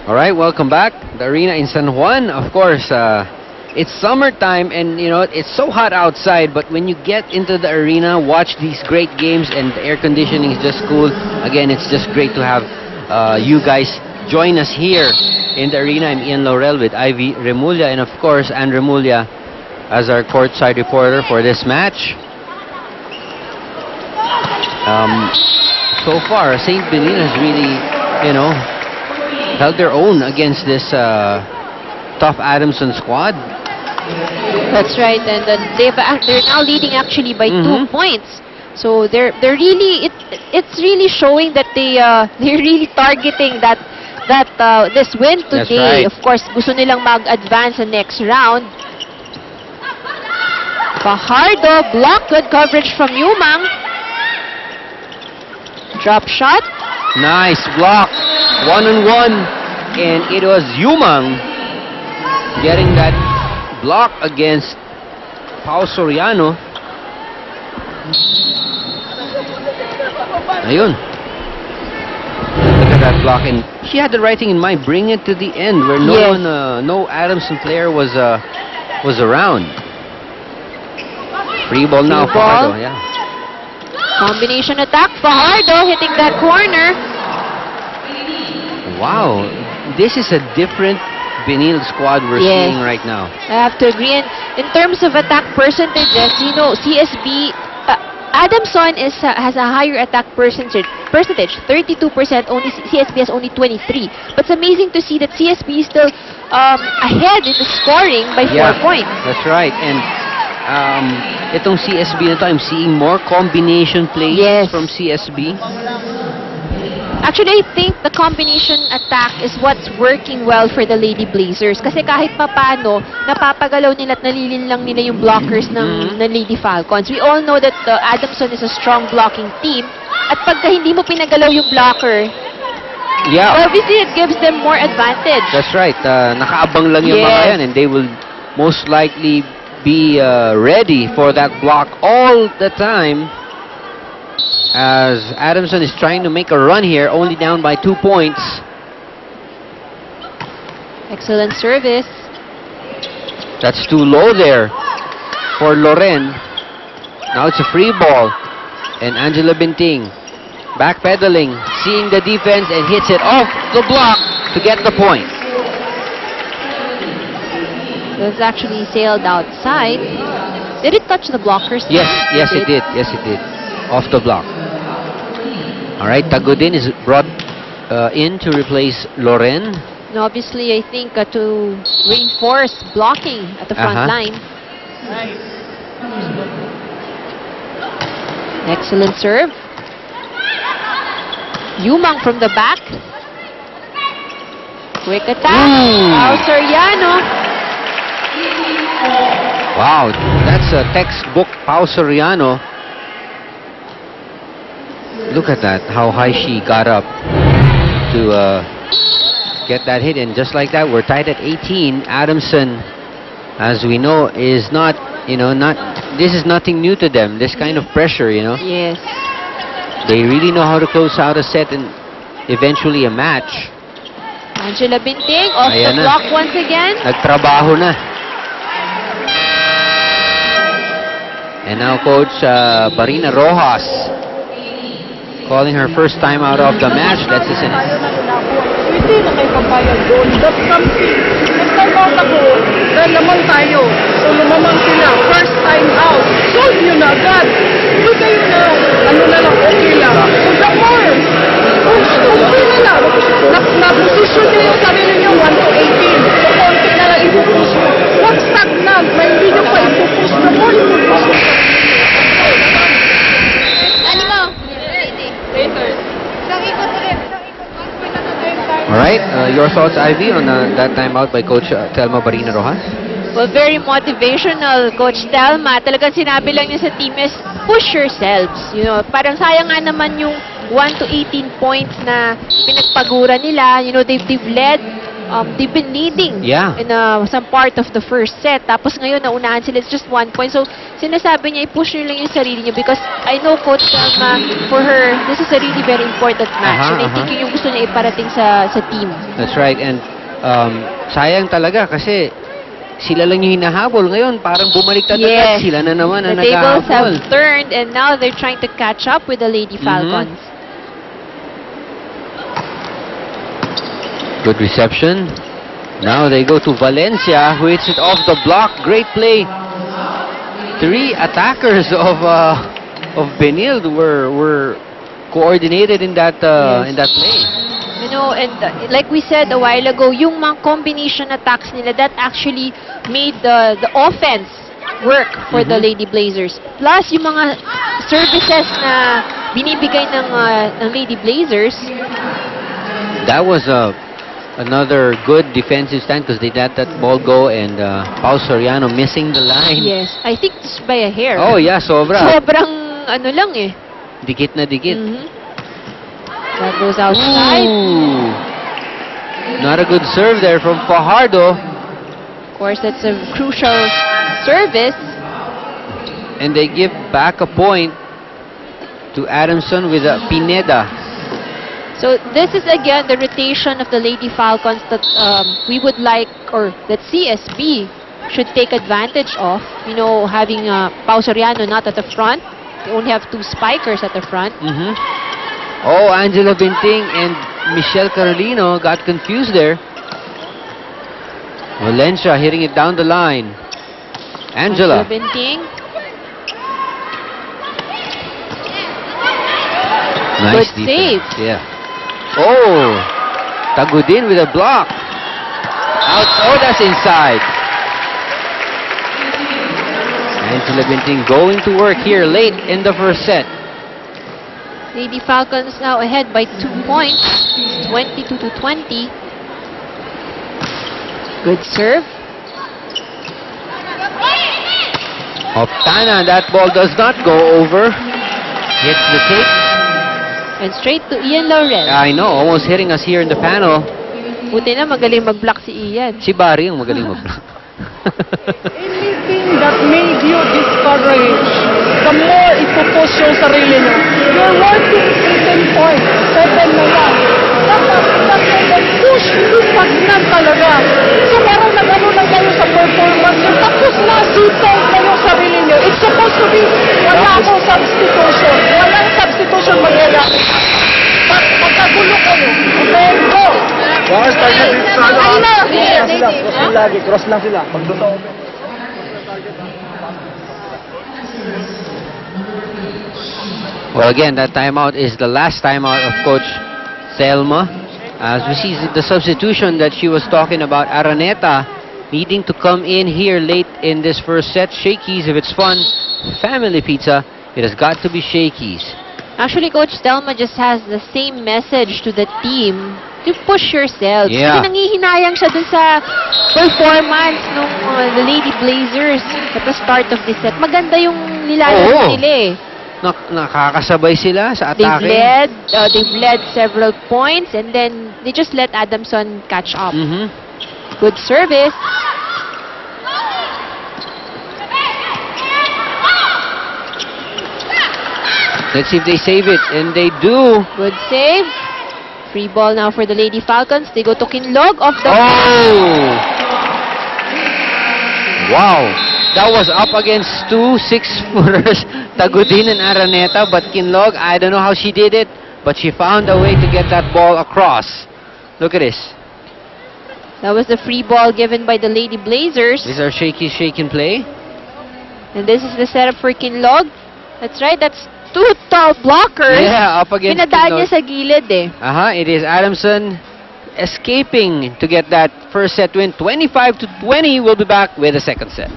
All right, welcome back. The arena in San Juan, of course, it's summertime and, you know, it's so hot outside, but when you get into the arena, watch these great games and the air conditioning is just cool. Again, it's just great to have you guys join us here in the arena. I'm Ian Laurel with Ivy Remulla and, of course, Ann Remulla as our courtside reporter for this match. So far, St. Benil has really, you know, held their own against this tough Adamson squad. That's right, and they're now leading actually by 2 points. So they're really it's really showing that they're really targeting this win today. Right. Of course, gusto nilang mag-advance sa next round. Fajardo block, good coverage from Yumang. Drop shot. Nice block, 1-on-1, and it was Yumang getting that block against Pao Soriano. Ayun. Look at that block, and she had the right thing in mind, bring it to the end where no Adamson player was around. Free ball now, Fajardo. Yeah. Combination attack, Fajardo hitting that corner. Wow, this is a different Benil squad we're seeing right now. I have to agree. And in terms of attack percentages, you know, CSB, Adamson has a higher attack percentage, 32%. Only CSB has only 23. But it's amazing to see that CSB is still ahead in the scoring by 4 points. That's right. And itong CSB na to, I'm seeing more combination plays from CSB. Actually, I think the combination attack is what's working well for the Lady Blazers. Kasi kahit papano, napapagalaw nila at nalilinlang nila yung blockers ng Lady Falcons. We all know that Adamson is a strong blocking team. At pagka hindi mo pinagalaw yung blocker, obviously it gives them more advantage. That's right. Nakaabang lang yung mga yan, and they will most likely be ready for that block all the time. As Adamson is trying to make a run here, only down by 2 points. Excellent service. That's too low there for Loren. Now it's a free ball. And Angela Binting backpedaling, seeing the defense, and hits it off the block to get the point. It was actually sailed outside. Did it touch the blockers? Yes, it did. Yes, it did. Off the block. All right, Tagudin is brought in to replace Loren. And obviously, I think to reinforce blocking at the front line. Excellent serve. Yumang from the back. Quick attack. Pao Soriano. Wow, that's a textbook Pao Soriano. Look at that, how high she got up to get that hit. And just like that, we're tied at 18. Adamson, as we know, is not, you know, this is nothing new to them, this kind of pressure, you know. Yes. They really know how to close out a set and eventually a match. Angela Binting off the block once again. Nagtrabaho na. And now Coach Barina Rojas calling her first time out of the match. Let's listen. Hindi na kayo papayag doon. That's something. Nag-time out ako. Dahil naman tayo. So lumamang sila. First time out. Solve nyo na agad. Hindi kayo na, ano na lang, okay lang. So the more, kung pwede na lang, na-position nyo yung sarili nyo 1 to 18. So konti na lang ipupush mo. Huwag stagnant. May hindi nyo pa ipupush. The more ipupush. All right, your thoughts, Ivy, on that timeout by Coach Telma Barina Rojas? Well, very motivational, Coach Telma. Talagang sinabi lang niya sa team is push yourselves. You know, parang sayang nga naman yung 1 to 18 points na pinagpagura nila. You know, they've led they've been leading Yeah. in some part of the first set. Tapos ngayon, naunahan sila. It's just 1 point. So, sinasabi niya, i-push niyo lang yung sarili niya because I know Coach Selma, for her, this is a really very important match. And I think yun yung gusto niya iparating sa team. That's right. And sayang talaga kasi sila lang yung hinahabol. Ngayon, parang bumaliktad agad. Sila na naman ang The tables have naghahabol. turned and now they're trying to catch up with the Lady Falcons. Good reception. Now they go to Valencia, who hits it off the block. Great play. 3 attackers of Benilde were coordinated in that play. You know, and like we said a while ago, yung mga combination attacks nila, that actually made the offense work for the Lady Blazers. Plus, yung mga services na binibigay ng Lady Blazers. That was another good defensive stand because they let that ball go and Pao Soriano missing the line. Yes, I think it's by a hair. Oh yeah, sobra. Sobrang ano lang eh. Dikit na dikit. That goes outside. Ooh. Not a good serve there from Fajardo. Of course, that's a crucial service. And they give back a point to Adamson with a Pineda. So this is again the rotation of the Lady Falcons that we would like, or that CSB should take advantage of. You know, having Pao Soriano not at the front. They only have 2 spikers at the front. Oh, Angela Binting and Michelle Carolino got confused there. Valencia hitting it down the line. Angela. Binting. Nice Good defense. save. Yeah. Oh, Tagudin with a block. Out. Oh, that's inside. Angela Binting going to work here late in the first set. Lady Falcons now ahead by 2 points, 22-20. Good serve. Optana, that ball does not go over. Hits the tape. And straight to Ian Laurel. I know, almost hitting us here in the panel. Buti na magaling mag-block si Ian. Si Barry ang magaling mag-block. Anything that made you discouraged, the more ipupush yung sarili nyo. You're working 18 points, 7 na yan. Dapat push, ipagnan talaga. So parang nag-ano lang kayo sa performance nyo, tapos nasitaw na yung sarili nyo. It's supposed to be, wala akong substitution. Walang substitution mangyayari. Pagkagulo kayo. Okay, go! Cross tayo dito sa ano. Ay na! Cross lang lagi. Cross lang sila. Pag doon ako. Well, again, that timeout is the last timeout of Coach Thelma. As we see the substitution that she was talking about, Araneta needing to come in here late in this first set. Shakey's, if it's fun, family pizza, it has got to be Shakey's. Actually, Coach Thelma just has the same message to the team to push yourselves. Yeah. Kasi nangihinayang siya dun sa performance ng the Lady Blazers at the start of this set. Maganda yung nilalaro nila eh. Nakakasabay sila sa They've atake. led several points and then they just let Adamson catch up. Good service. Let's see if they save it, and they do. Good save. Free ball now for the Lady Falcons. They go to Kinlog off the... Oh! Wow! That was up against 2 6-footers, Tagudin and Araneta, but Kinlog, I don't know how she did it, but she found a way to get that ball across. Look at this. That was the free ball given by the Lady Blazers. These are shaky shake and play. And this is the setup for Kinlog. That's right, that's 2 tall blockers. Yeah, up against Pinadaan niya Kinlog. sa gilid eh. It is Adamson escaping to get that first set win. 25-20. We'll be back with the second set.